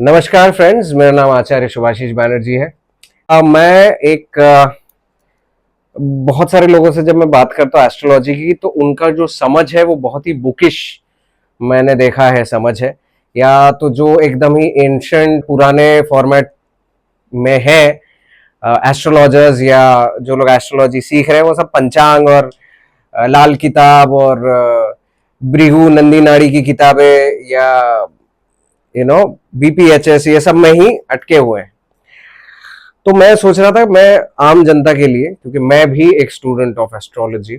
नमस्कार फ्रेंड्स, मेरा नाम आचार्य शुभाशीष बैनर्जी है। मैं बहुत सारे लोगों से जब मैं बात करता हूँ एस्ट्रोलॉजी की, तो उनका जो समझ है वो बहुत ही बुकिश मैंने देखा है समझ है, या तो जो एकदम ही एंशंट पुराने फॉर्मेट में है। एस्ट्रोलॉजर्स या जो लोग एस्ट्रोलॉजी सीख रहे हैं वो सब पंचांग और लाल किताब और भृगु नंदी नाड़ी की किताबें या बीपीएचएस ये सब में ही अटके हुए हैं। तो मैं सोच रहा था मैं आम जनता के लिए, क्योंकि मैं भी एक स्टूडेंट ऑफ एस्ट्रोलॉजी,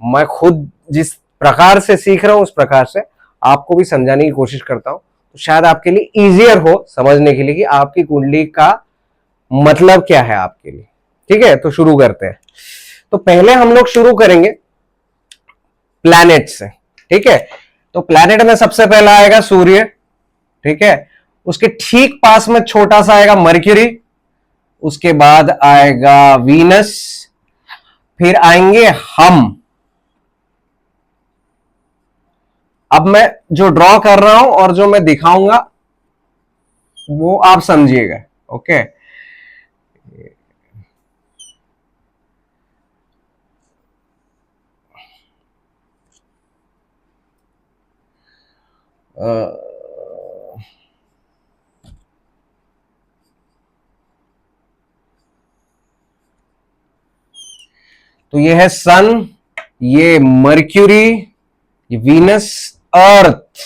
मैं खुद जिस प्रकार से सीख रहा हूं उस प्रकार से आपको भी समझाने की कोशिश करता हूं, तो शायद आपके लिए इजियर हो समझने के लिए कि आपकी कुंडली का मतलब क्या है आपके लिए। ठीक है, तो शुरू करते हैं। तो पहले हम लोग शुरू करेंगे प्लैनेट से। ठीक है, तो प्लैनेट में सबसे पहला आएगा सूर्य। ठीक है, उसके ठीक पास में छोटा सा आएगा मर्क्यूरी, उसके बाद आएगा वीनस, फिर आएंगे हम। अब मैं जो ड्रॉ कर रहा हूं और जो मैं दिखाऊंगा वो आप समझिएगा। ओके, तो ये है सन, ये मर्क्यूरी, ये Venus, earth,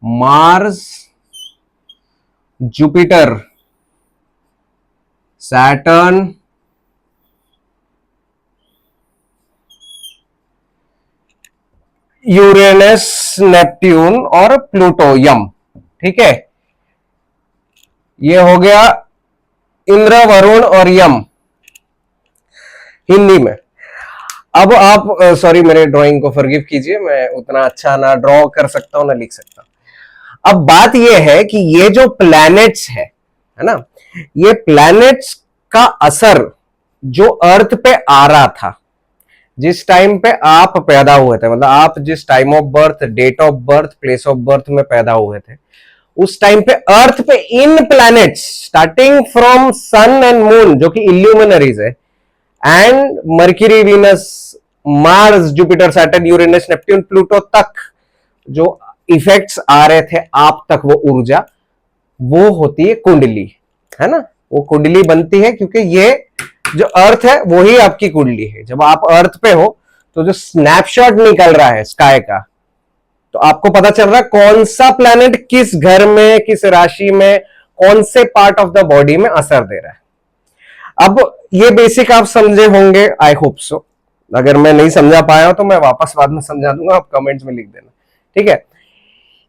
Mars, Jupiter, Saturn, Uranus, Neptune और प्लूटो, यम। ठीक है, ये हो गया इंद्र, वरुण और यम हिंदी में। अब आप सॉरी, मेरे ड्राइंग को फॉरगिव कीजिए, मैं उतना अच्छा ना ड्रॉ कर सकता हूं ना लिख सकता हूं। अब बात यह है कि ये जो प्लैनेट्स है ना, ये प्लैनेट्स का असर जो अर्थ पे आ रहा था जिस टाइम पे आप पैदा हुए थे, मतलब आप जिस time of birth, date of birth, place of birth में पैदा हुए थे, उस टाइम पे अर्थ पे इन planets starting from sun and moon जो कि इल्यूमिनरीज है, and Mercury, Venus, Mars, Jupiter, Saturn, Uranus, Neptune, Pluto तक जो इफेक्ट्स आ रहे थे आप तक, वो ऊर्जा वो होती है कुंडली, है ना। वो कुंडली बनती है क्योंकि ये जो अर्थ है वही आपकी कुंडली है। जब आप अर्थ पे हो तो जो स्नैपशॉट निकल रहा है स्काई का, तो आपको पता चल रहा है कौन सा प्लैनेट किस घर में, किस राशि में, कौन से पार्ट ऑफ द बॉडी में असर दे रहा है। अब ये बेसिक आप समझे होंगे, आई होप सो। अगर मैं नहीं समझा पाया तो मैं वापस बाद में समझा दूंगा, आप कमेंट्स में लिख देना। ठीक है,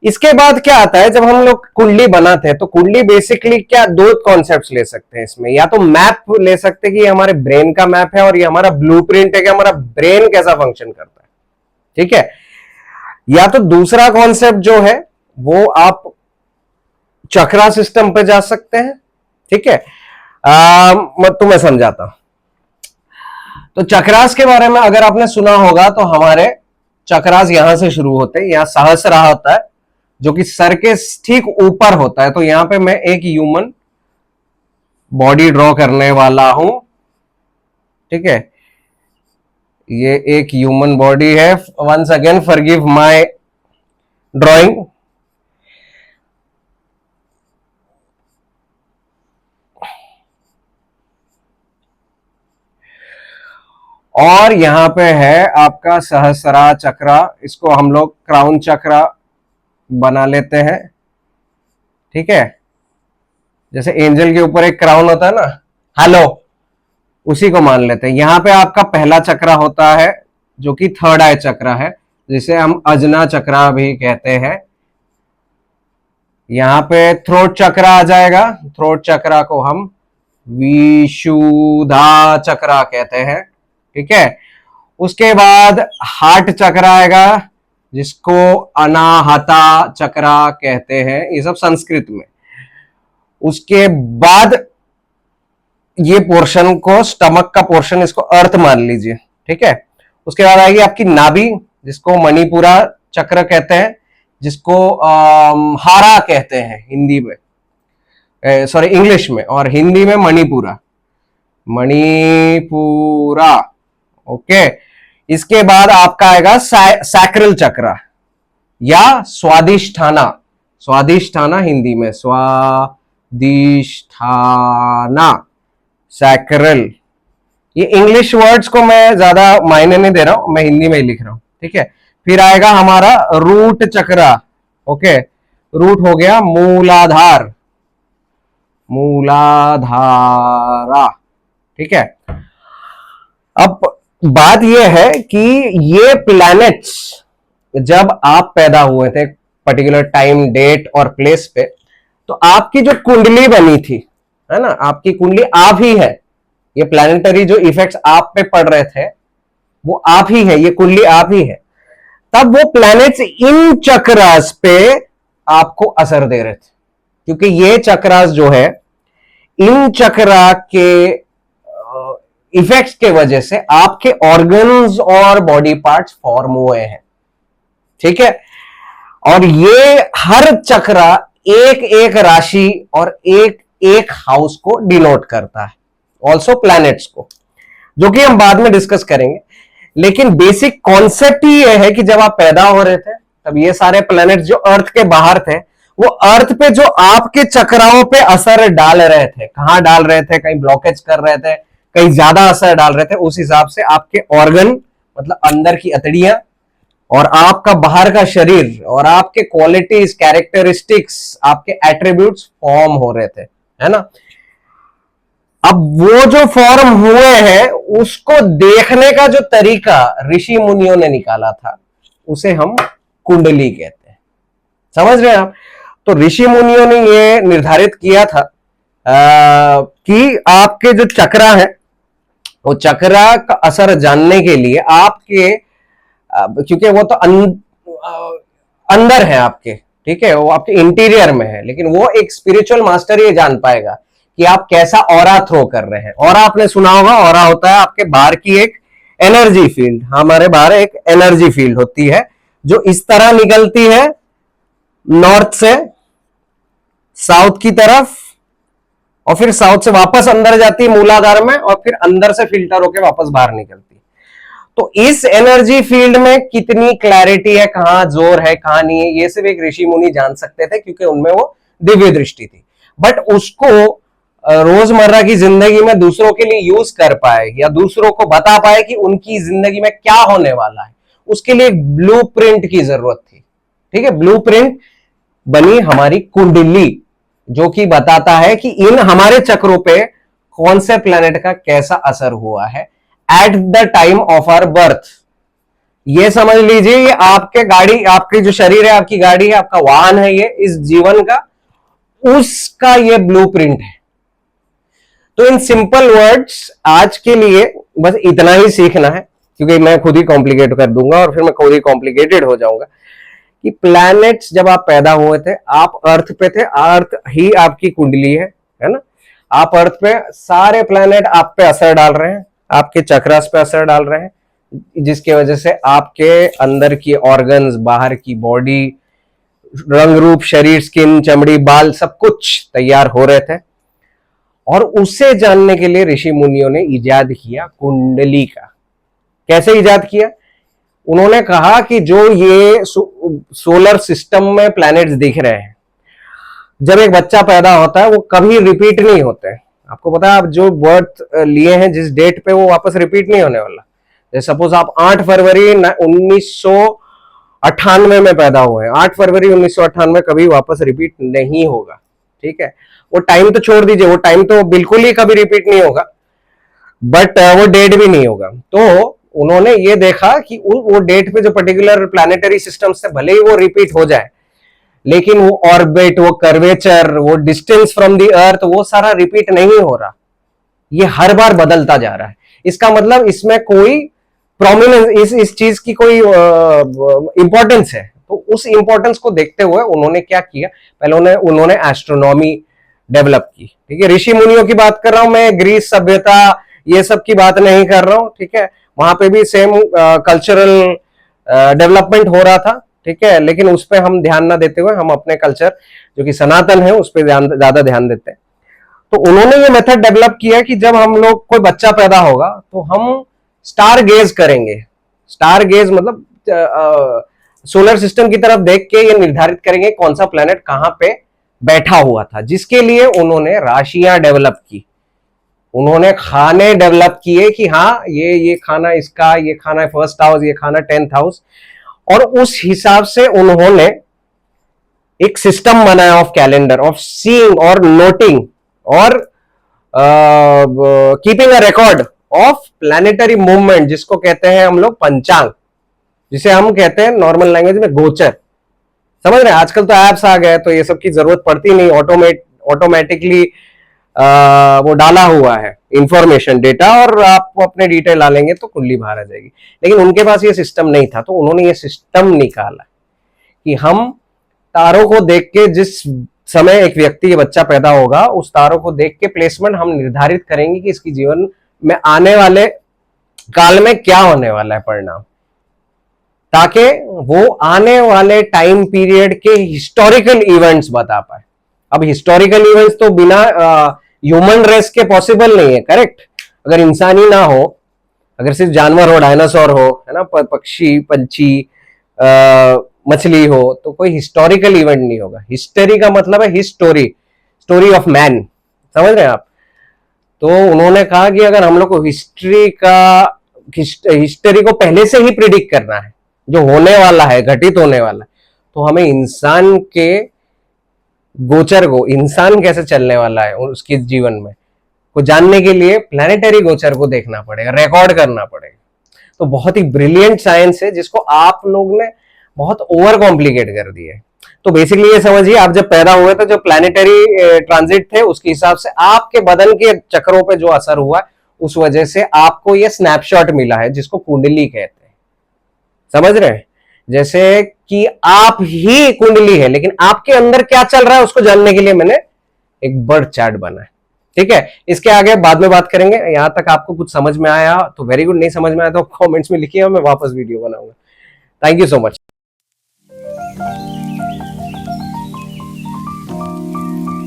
इसके बाद क्या आता है, जब हम लोग कुंडली बनाते हैं तो कुंडली बेसिकली क्या, दो कॉन्सेप्ट्स ले सकते हैं इसमें। या तो मैप ले सकते हैं कि ये हमारे ब्रेन का मैप है और ये हमारा ब्लूप्रिंट है कि हमारा ब्रेन कैसा फंक्शन करता है। ठीक है, या तो दूसरा कॉन्सेप्ट जो है वो आप चक्रा सिस्टम पे जा सकते हैं। ठीक है, तो मैं समझाता हूं। तो चक्रास के बारे में अगर आपने सुना होगा तो हमारे चक्रास यहां से शुरू होते हैं, यहां सहस्रार होता है जो कि सर के ठीक ऊपर होता है। तो यहां पे मैं एक ह्यूमन बॉडी ड्रॉ करने वाला हूं। ठीक है, ये एक ह्यूमन बॉडी है। Once again forgive my drawing. और यहां पे है आपका सहस्रार चक्रा, इसको हम लोग क्राउन चक्रा बना लेते हैं। ठीक है, जैसे एंजल के ऊपर एक क्राउन होता है ना, हेलो, उसी को मान लेते हैं। यहां पे आपका पहला चक्रा होता है जो कि थर्ड आई चक्रा है, जिसे हम अजना चक्रा भी कहते हैं। यहां पे थ्रोट चक्रा आ जाएगा, थ्रोट चक्रा को हम विशुद्धा चक्रा कहते हैं। ठीक है, उसके बाद हार्ट चक्रा आएगा जिसको अनाहता चक्रा कहते हैं, ये सब संस्कृत में। उसके बाद ये पोर्शन को, स्टमक का पोर्शन, इसको अर्थ मान लीजिए। ठीक है, उसके बाद आएगी आपकी नाभि जिसको मणिपुरा चक्र कहते हैं, जिसको हारा कहते हैं हिंदी में, सॉरी इंग्लिश में, और हिंदी में मणिपुरा, मणिपुरा। ओके, इसके बाद आपका आएगा सैक्रल चक्रा या स्वादिष्ठाना, स्वादिष्ठाना हिंदी में स्वादिष्ठाना, सैक्रल। ये इंग्लिश वर्ड्स को मैं ज्यादा मायने नहीं दे रहा हूं, मैं हिंदी में ही लिख रहा हूं, ठीक है। फिर आएगा हमारा रूट चक्रा। ओके, रूट हो गया मूलाधार, मूलाधारा, ठीक है। अब बात यह है कि ये प्लैनेट्स जब आप पैदा हुए थे पर्टिकुलर टाइम, डेट और प्लेस पे, तो आपकी जो कुंडली बनी थी, है ना, आपकी कुंडली आप ही है। ये प्लैनेटरी जो इफेक्ट्स आप पे पड़ रहे थे वो आप ही है, ये कुंडली आप ही है। तब वो प्लैनेट्स इन चक्रास पे आपको असर दे रहे थे, क्योंकि ये चक्रास जो है, इन चक्रा के इफेक्ट्स के वजह से आपके ऑर्गन्स और बॉडी पार्ट्स फॉर्म हुए हैं, ठीक है। और ये हर चक्रा एक एक राशि और एक एक हाउस को डिनोट करता है, ऑल्सो प्लैनेट्स को, जो कि हम बाद में डिस्कस करेंगे। लेकिन बेसिक कॉन्सेप्ट ही यह है कि जब आप पैदा हो रहे थे तब ये सारे प्लैनेट्स जो अर्थ के बाहर थे, वो अर्थ पे जो आपके चक्राओं पे असर डाल रहे थे, कहां डाल रहे थे, कहीं ब्लॉकेज कर रहे थे, कहीं ज्यादा असर डाल रहे थे, उस हिसाब से आपके ऑर्गन, मतलब अंदर की अतड़ियां और आपका बाहर का शरीर और आपके क्वालिटीज, कैरेक्टरिस्टिक्स, आपके एट्रीब्यूट्स फॉर्म हो रहे थे, है ना। अब वो जो फॉर्म हुए हैं उसको देखने का जो तरीका ऋषि मुनियों ने निकाला था, उसे हम कुंडली कहते हैं। समझ रहे हैं आप? तो ऋषि मुनियों ने ये निर्धारित किया था कि आपके जो चक्रा है, वो चक्रा का असर जानने के लिए आपके, क्योंकि वो तो अंदर है आपके, ठीक है, वो आपके इंटीरियर में है, लेकिन वो एक स्पिरिचुअल मास्टर ये जान पाएगा कि आप कैसा ऑरा थ्रो कर रहे हैं। ऑरा आपने सुना होगा, ऑरा होता है आपके बाहर की एक एनर्जी फील्ड। हमारे बाहर एक एनर्जी फील्ड होती है जो इस तरह निकलती है नॉर्थ से साउथ की तरफ, और फिर साउथ से वापस अंदर जाती है मूलाधार में, और फिर अंदर से फिल्टर होकर वापस बाहर निकलती है। तो इस एनर्जी फील्ड में कितनी क्लैरिटी है, कहां जोर है, कहां नहीं है, ये सिर्फ एक ऋषि मुनि जान सकते थे, क्योंकि उनमें वो दिव्य दृष्टि थी। बट उसको रोजमर्रा की जिंदगी में दूसरों के लिए यूज कर पाए या दूसरों को बता पाए कि उनकी जिंदगी में क्या होने वाला है, उसके लिए ब्लूप्रिंट की जरूरत थी, ठीक है। ब्लूप्रिंट बनी हमारी कुंडली, जो कि बताता है कि इन हमारे चक्रों पे कौन से प्लेनेट का कैसा असर हुआ है at the time of our birth. ये समझ लीजिए, ये आपके गाड़ी, आपकी जो शरीर है, आपकी गाड़ी है, आपका वाहन है, ये इस जीवन का, उसका ये ब्लूप्रिंट है। तो इन सिंपल वर्ड्स आज के लिए बस इतना ही सीखना है, क्योंकि मैं खुद ही कॉम्प्लिकेट कर दूंगा और फिर मैं खुद ही कॉम्प्लिकेटेड हो जाऊंगा, कि प्लैनेट्स जब आप पैदा हुए थे, आप अर्थ पे थे, अर्थ ही आपकी कुंडली है ना। आप अर्थ पे, सारे प्लैनेट आप पे असर डाल रहे हैं, आपके चक्रास पे असर डाल रहे हैं, जिसकी वजह से आपके अंदर की ऑर्गन्स, बाहर की बॉडी, रंग रूप, शरीर, स्किन, चमड़ी, बाल, सब कुछ तैयार हो रहे थे। और उसे जानने के लिए ऋषि मुनियों ने इजाद किया कुंडली का। कैसे इजाद किया? उन्होंने कहा कि जो ये सोलर सिस्टम में प्लैनेट्स दिख रहे हैं, जब एक बच्चा पैदा होता है वो कभी रिपीट नहीं होते। आपको पता है, आप जो बर्थ लिए हैं जिस डेट पे, वो वापस रिपीट नहीं होने वाला। जैसे सपोज आप 8 फरवरी 1998 में पैदा हुए हैं, 8 फरवरी 1998 कभी वापस रिपीट नहीं होगा, ठीक है। वो टाइम तो छोड़ दीजिए, वो टाइम तो बिल्कुल ही कभी रिपीट नहीं होगा, बट वो डेट भी नहीं होगा। तो उन्होंने ये देखा कि वो डेट पे जो पर्टिकुलर प्लैनेटरी सिस्टम से भले ही वो रिपीट हो जाए, लेकिन वो ऑर्बिट, वो कर्वेचर, वो डिस्टेंस फ्रॉम द अर्थ, वो सारा रिपीट नहीं हो रहा, ये हर बार बदलता जा रहा है। इसका मतलब इसमें कोई प्रोमिनेंस, इस चीज की कोई इंपॉर्टेंस है। तो उस इंपॉर्टेंस को देखते हुए उन्होंने क्या किया, पहले उन्होंने एस्ट्रोनॉमी डेवलप की, ठीक है। ऋषि मुनियों की बात कर रहा हूं मैं, ग्रीस सभ्यता ये सब की बात नहीं कर रहा हूं, ठीक है। वहां पे भी सेम कल्चरल डेवलपमेंट हो रहा था, ठीक है, लेकिन उस पर हम ध्यान ना देते हुए हम अपने कल्चर जो कि सनातन है उस पर ज्यादा ध्यान देते हैं। तो उन्होंने ये मेथड डेवलप किया कि जब हम लोग कोई बच्चा पैदा होगा तो हम स्टार गेज करेंगे। स्टार गेज मतलब सोलर सिस्टम की तरफ देख के ये निर्धारित करेंगे कौन सा प्लेनेट कहां पे बैठा हुआ था, जिसके लिए उन्होंने राशियां डेवलप की, उन्होंने खाने डेवलप किए कि हाँ ये खाना इसका, ये खाना फर्स्ट हाउस, ये खाना 10th हाउस, और उस हिसाब से उन्होंने एक सिस्टम बनाया ऑफ कैलेंडर, ऑफ सीइंग और नोटिंग और keeping a record of planetary movement, जिसको कहते हैं हम लोग पंचांग, जिसे हम कहते हैं नॉर्मल लैंग्वेज में गोचर। समझ रहे हैं, आजकल तो एप्स आ गए तो ये सब की जरूरत पड़ती नहीं, ऑटोमेटिकली वो डाला हुआ है इंफॉर्मेशन डेटा, और आप अपने डिटेल डालेंगे तो कुंडली बाहर आ जाएगी। लेकिन उनके पास ये सिस्टम नहीं था, तो उन्होंने ये सिस्टम निकाला कि हम तारों को देख के जिस समय एक व्यक्ति या बच्चा पैदा होगा उस तारों को देख के प्लेसमेंट हम निर्धारित करेंगे कि इसकी जीवन में आने वाले काल में क्या होने वाला है परिणाम, ताकि वो आने वाले टाइम पीरियड के हिस्टोरिकल इवेंट्स बता पाए। अब हिस्टोरिकल इवेंट्स तो बिना ह्यूमन रेस के पॉसिबल नहीं है, करेक्ट। अगर इंसान ही ना हो, अगर सिर्फ जानवर हो, डायनासोर हो, है ना, पक्षी पंछी मछली हो, तो कोई हिस्टोरिकल इवेंट नहीं होगा। हिस्टरी का मतलब है हिस्टोरी, स्टोरी ऑफ मैन, समझ रहे हैं आप। तो उन्होंने कहा कि अगर हम लोग को हिस्टरी को पहले से ही प्रिडिक्ट करना है, जो होने वाला है, घटित होने वाला है, तो हमें इंसान के गोचर को, इंसान कैसे चलने वाला है उसके जीवन में, को जानने के लिए प्लैनेटरी गोचर को देखना पड़ेगा, रिकॉर्ड करना पड़ेगा। तो बहुत ही ब्रिलियंट साइंस है जिसको आप लोग ने बहुत ओवर कॉम्प्लिकेट कर दिया है। तो बेसिकली ये समझिए, आप जब पैदा हुए तो जो प्लैनेटरी ट्रांजिट थे उसके हिसाब से आपके बदन के चक्रों पे जो असर हुआ उस वजह से आपको ये स्नैपशॉट मिला है जिसको कुंडली कहते हैं। समझ रहे हैं, जैसे कि आप ही कुंडली है, लेकिन आपके अंदर क्या चल रहा है उसको जानने के लिए मैंने एक बर्थ चार्ट बनाया। ठीक है, इसके आगे बाद में बात करेंगे। यहां तक आपको कुछ समझ में आया तो वेरी गुड, नहीं समझ में आया तो कमेंट्स में लिखिए, मैं वापस वीडियो बनाऊंगा। Thank you so much.